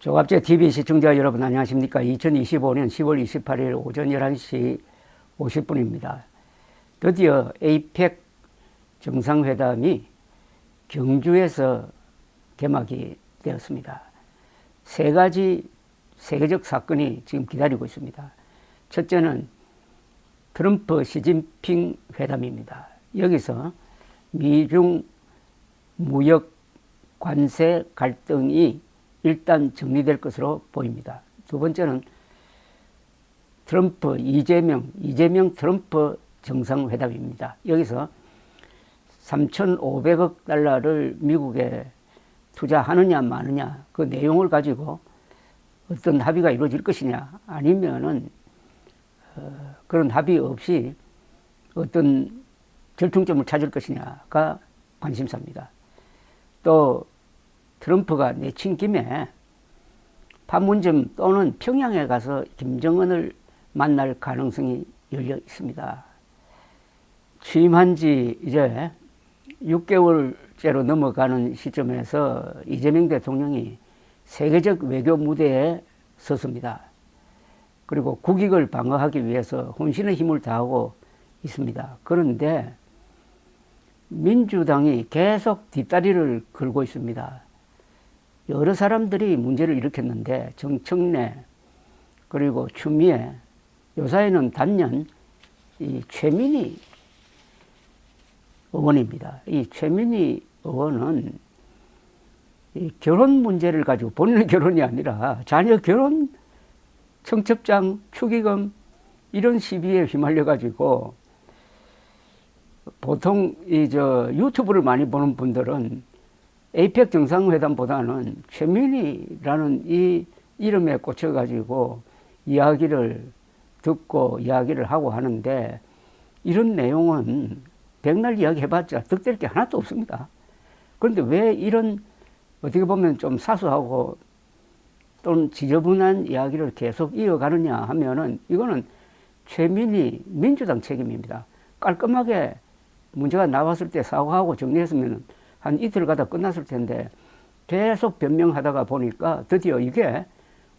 조갑제 TV 시청자 여러분 안녕하십니까. 2025년 10월 28일 오전 11시 50분입니다. 드디어 에이펙 정상회담이 경주에서 개막이 되었습니다. 세 가지 세계적 사건이 지금 기다리고 있습니다. 첫째는 트럼프 시진핑 회담입니다. 여기서 미중 무역 관세 갈등이 일단 정리될 것으로 보입니다. 두 번째는 트럼프 이재명 트럼프 정상회담입니다. 여기서 3,500억 달러를 미국에 투자하느냐 마느냐 그 내용을 가지고 어떤 합의가 이루어질 것이냐 아니면은 그런 합의 없이 어떤 절충점을 찾을 것이냐가 관심사입니다. 또 트럼프가 내친 김에 판문점 또는 평양에 가서 김정은을 만날 가능성이 열려 있습니다. 취임한 지 이제 6개월째로 넘어가는 시점에서 이재명 대통령이 세계적 외교 무대에 섰습니다. 그리고 국익을 방어하기 위해서 혼신의 힘을 다하고 있습니다. 그런데 민주당이 계속 뒷다리를 걸고 있습니다. 여러 사람들이 문제를 일으켰는데 정청래 그리고 추미애 요사이는 단연 이 최민희 의원입니다. 이 최민희 의원은 이 결혼 문제를 가지고 본인의 결혼이 아니라 자녀 결혼 청첩장 축의금 이런 시비에 휘말려 가지고 보통 유튜브를 많이 보는 분들은 에이펙 정상회담보다는 최민희라는 이 이름에 꽂혀가지고 이야기를 듣고 이야기를 하고 하는데 이런 내용은 백날 이야기 해봤자 득될 게 하나도 없습니다. 그런데 왜 이런 어떻게 보면 좀 사소하고 또는 지저분한 이야기를 계속 이어가느냐 하면은 이거는 최민희 민주당 책임입니다. 깔끔하게 문제가 나왔을 때 사과하고 정리했으면 한 이틀 가다 끝났을 텐데 계속 변명하다가 보니까 드디어 이게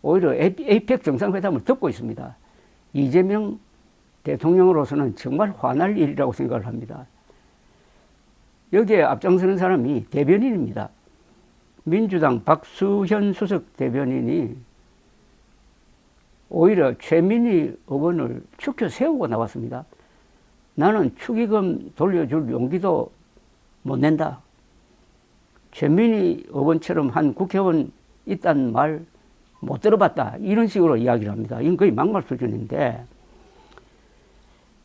오히려 에이펙 정상회담을 덮고 있습니다. 이재명 대통령으로서는 정말 화날 일이라고 생각을 합니다. 여기에 앞장서는 사람이 대변인입니다. 민주당 박수현 수석 대변인이 오히려 최민희 의원을 추켜 세우고 나왔습니다. 나는 축의금 돌려줄 용기도 못 낸다. 최민희 의원처럼 한 국회의원 있다는 말 못 들어봤다. 이런 식으로 이야기를 합니다. 이건 거의 막말 수준인데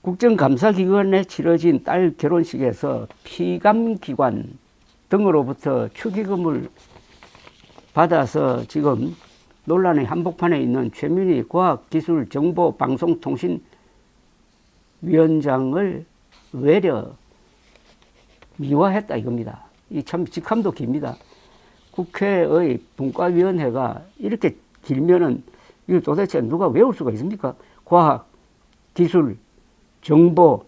국정감사기관에 치러진 딸 결혼식에서 피감기관 등으로부터 축의금을 받아서 지금 논란의 한복판에 있는 최민희 과학기술정보방송통신위원장을 외려 미화했다 이겁니다. 이 참 직함도 깁니다. 국회의 분과위원회가 이렇게 길면은 이거 도대체 누가 외울 수가 있습니까? 과학, 기술, 정보,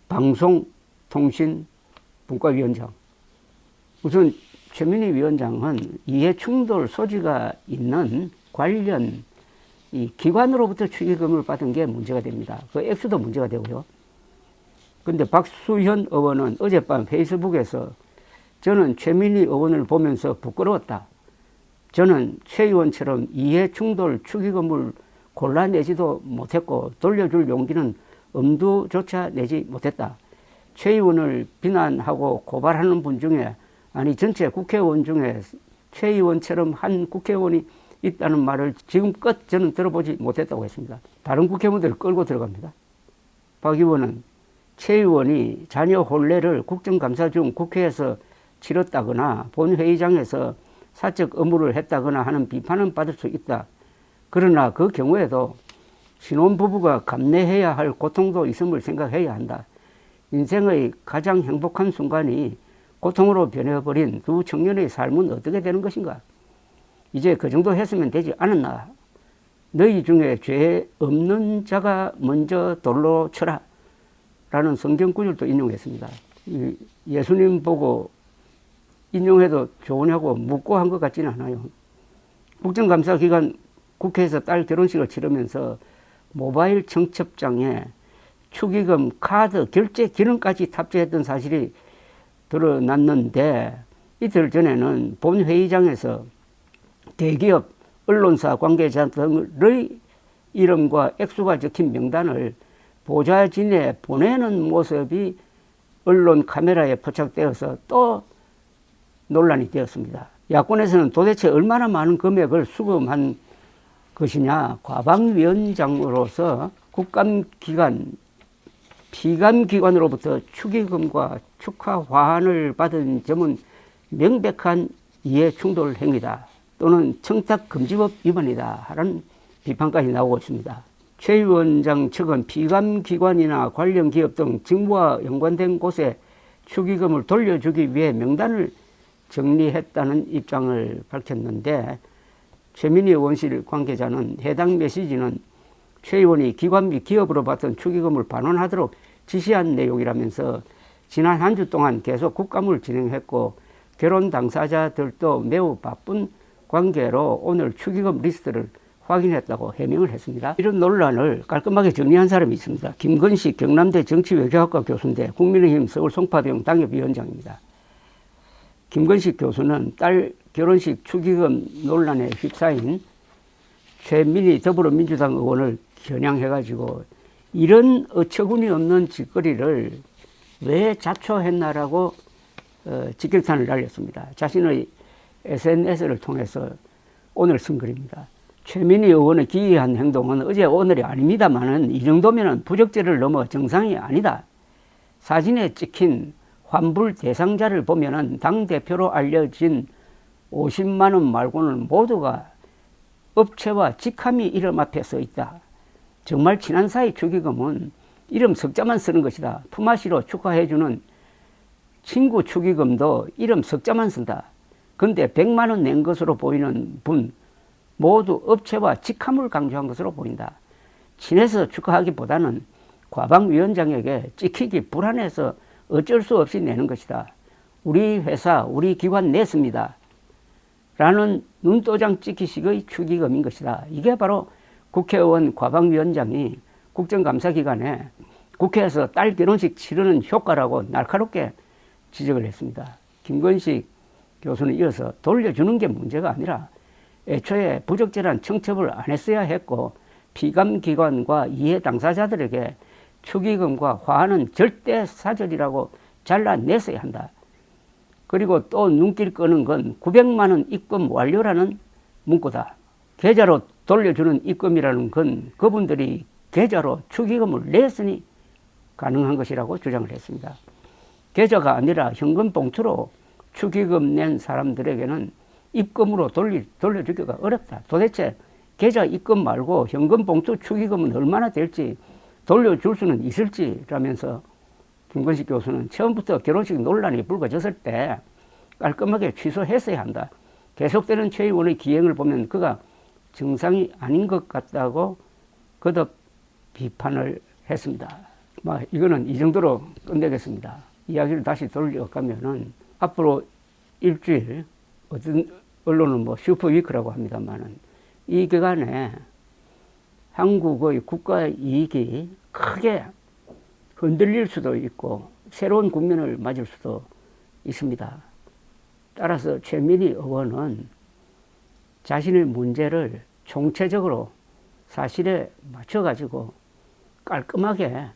방송, 통신, 분과위원장. 우선 최민희 위원장은 이해충돌 소지가 있는 관련 이 기관으로부터 축의금을 받은 게 문제가 됩니다. 그 액수도 문제가 되고요. 그런데 박수현 의원은 어젯밤 페이스북에서 저는 최민희 의원을 보면서 부끄러웠다. 저는 최 의원처럼 이해충돌 축의금을 골라내지도 못했고 돌려줄 용기는 엄두조차 내지 못했다. 최 의원을 비난하고 고발하는 분 중에 아니 전체 국회의원 중에 최 의원처럼 한 국회의원이 있다는 말을 지금껏 저는 들어보지 못했다고 했습니다. 다른 국회의원들을 끌고 들어갑니다. 박 의원은 최 의원이 자녀 혼례를 국정감사 중 국회에서 치렀다거나 본회의장에서 사적 업무를 했다거나 하는 비판은 받을 수 있다. 그러나 그 경우에도 신혼부부가 감내해야 할 고통도 있음을 생각해야 한다. 인생의 가장 행복한 순간이 고통으로 변해버린 두 청년의 삶은 어떻게 되는 것인가? 이제 그 정도 했으면 되지 않았나? 너희 중에 죄 없는 자가 먼저 돌로 쳐라. 라는 성경 구절도 인용했습니다. 예수님 보고 인용해도 좋으냐고 묻고 한 것 같지는 않아요. 국정감사기간 국회에서 딸 결혼식을 치르면서 모바일 청첩장에 축의금, 카드, 결제 기능까지 탑재했던 사실이 드러났는데 이틀 전에는 본회의장에서 대기업, 언론사 관계자 등의 이름과 액수가 적힌 명단을 보좌진에 보내는 모습이 언론 카메라에 포착되어서 또 논란이 되었습니다. 야권에서는 도대체 얼마나 많은 금액을 수금한 것이냐, 과방위원장으로서 국감기관, 피감기관으로부터 축의금과 축하 화환을 받은 점은 명백한 이해충돌 행위다 또는 청탁금지법 위반이다 하는 비판까지 나오고 있습니다. 최 위원장 측은 피감기관이나 관련 기업 등 직무와 연관된 곳에 축의금을 돌려주기 위해 명단을 정리했다는 입장을 밝혔는데 최민희 의원실 관계자는 해당 메시지는 최 의원이 기관 및 기업으로 받던 축의금을 반환하도록 지시한 내용이라면서 지난 한 주 동안 계속 국감을 진행했고 결혼 당사자들도 매우 바쁜 관계로 오늘 축의금 리스트를 확인했다고 해명을 했습니다. 이런 논란을 깔끔하게 정리한 사람이 있습니다. 김건식 경남대 정치외교학과 교수인데 국민의힘 서울 송파병 당협위원장입니다. 김건식 교수는 딸 결혼식 축의금 논란에 휩싸인 최민희 더불어민주당 의원을 겨냥해가지고 이런 어처구니 없는 짓거리를 왜 자초했나라고 직격탄을 날렸습니다. 자신의 SNS를 통해서 오늘 쓴 글입니다. 최민희 의원의 기이한 행동은 어제 오늘이 아닙니다만은 이 정도면 부적절을 넘어 정상이 아니다. 사진에 찍힌 환불 대상자를 보면은 당대표로 알려진 50만 원 말고는 모두가 업체와 직함이 이름 앞에 써 있다. 정말 친한 사이 축의금은 이름 석자만 쓰는 것이다. 품앗이로 축하해주는 친구 축의금도 이름 석자만 쓴다. 근데 100만 원 낸 것으로 보이는 분 모두 업체와 직함을 강조한 것으로 보인다. 친해서 축하하기보다는 과방위원장에게 찍히기 불안해서 어쩔 수 없이 내는 것이다. 우리 회사, 우리 기관 냈습니다. 라는 눈도장 찍히식의 축의금인 것이다. 이게 바로 국회의원 과방위원장이 국정감사 기간에 국회에서 딸 결혼식 치르는 효과라고 날카롭게 지적을 했습니다. 김건식 교수는 이어서 돌려주는 게 문제가 아니라 애초에 부적절한 청첩을 안 했어야 했고 피감기관과 이해 당사자들에게 축의금과 화환은 절대 사절이라고 잘라냈어야 한다. 그리고 또 눈길 끄는 건 900만 원 입금 완료라는 문구다. 계좌로 돌려주는 입금이라는 건 그분들이 계좌로 축의금을 냈으니 가능한 것이라고 주장을 했습니다. 계좌가 아니라 현금 봉투로 축의금 낸 사람들에게는 입금으로 돌려주기가 어렵다. 도대체 계좌 입금 말고 현금 봉투 축의금은 얼마나 될지 돌려줄 수는 있을지라면서 김건식 교수는 처음부터 결혼식 논란이 불거졌을 때 깔끔하게 취소했어야 한다. 계속되는 최 의원의 기행을 보면 그가 정상이 아닌 것 같다고 거듭 비판을 했습니다. 이거는 이 정도로 끝내겠습니다. 이야기를 다시 돌려가면은 앞으로 일주일 어떤 언론은 슈퍼위크라고 합니다만은 이 기간에 한국의 국가 이익이 크게 흔들릴 수도 있고 새로운 국면을 맞을 수도 있습니다. 따라서 최민희 의원은 자신의 문제를 총체적으로 사실에 맞춰가지고 깔끔하게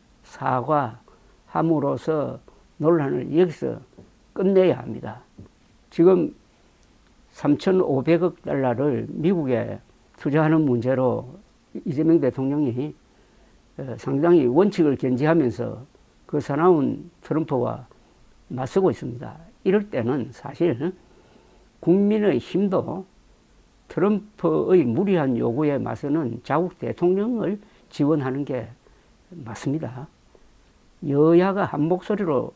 사과함으로써 논란을 여기서 끝내야 합니다. 지금 3,500억 달러를 미국에 투자하는 문제로 이재명 대통령이 상당히 원칙을 견지하면서 그 사나운 트럼프와 맞서고 있습니다. 이럴 때는 사실 국민의 힘도 트럼프의 무리한 요구에 맞서는 자국 대통령을 지원하는 게 맞습니다. 여야가 한 목소리로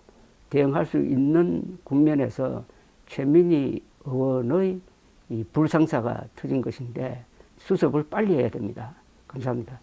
대응할 수 있는 국면에서 최민희 의원의 이 불상사가 터진 것인데 수습을 빨리 해야 됩니다. 감사합니다.